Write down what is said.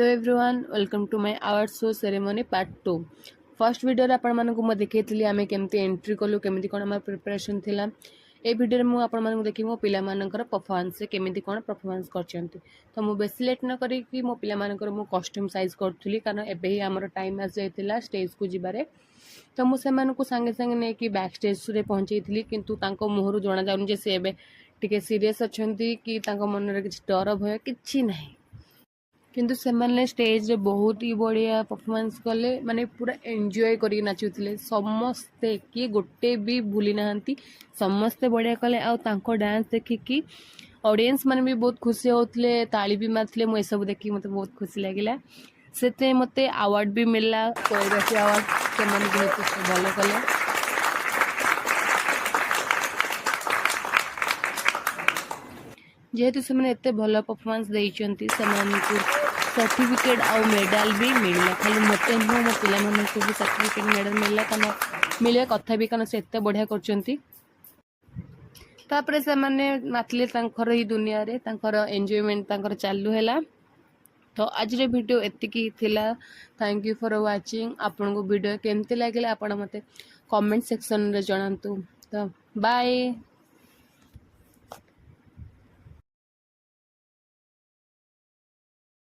Hello everyone welcome to my award show ceremony part 2 first video रे आपण मानकु म देखैतली आमे केमती एंट्री कलु केमती कोन हमर प्रिपरेशन थिला ए वीडियो रे मु आपण मानकु देखि मो पिला मानकर परफॉर्मेंस से केमती कोन परफॉर्मेंस करचंती तो मु बेसी लेट न करी कि मो पिला मानकर मु कॉस्ट्यूम साइज करथुली कारण एबे ही हमर टाइम आस जायतिला स्टेज को जिबारे तो मु से मानकु संगे संगे ने कि बैक स्टेज रे पहुंचैतिली किंतु तांको मुहरु जणा जाउन जे से एबे टिके सीरियस अछंती कि तांको मन रे किछ डर भय किछि नाही किंतु से मैंने स्टेज रे बहुत ही बढ़िया परफॉर्मेंस कले माने पूरा एंजॉय करी नाचुथिले समस्ते किए गोटे भी भूली नाहंती समस्ते बढ़िया कले आ तांको डांस देखि कि ऑडियंस माने भी बहुत खुशी होतले ताली भी मारथिले मो सब देखि मते बहुत खुशी लागिला सेते मते अवार्ड भी मिलला कोरियोग्राफी अवार्ड से मन बहुत भलो कले जेहेतु से एत भल परफॉर्मेंस देइचंती से सर्टिफिकेट आउ मेडल भी मिलला खाली मते नुह मो पिला मानकु भी सर्टिफिकेट मेडल मिलला कारण मिले कथा भी कारण से एत बढ़िया करचंती तापरे से माने नाचले तांकर ही दुनिया रे तांकर एन्जॉयमेंट तांकर चालू हैला तो आज रे वीडियो एतिकी थिला थैंक यू फॉर वाचिंग आपन को वीडियो केमते लागले आपण मते कमेंट सेक्शन रे जणांतु तो बाय।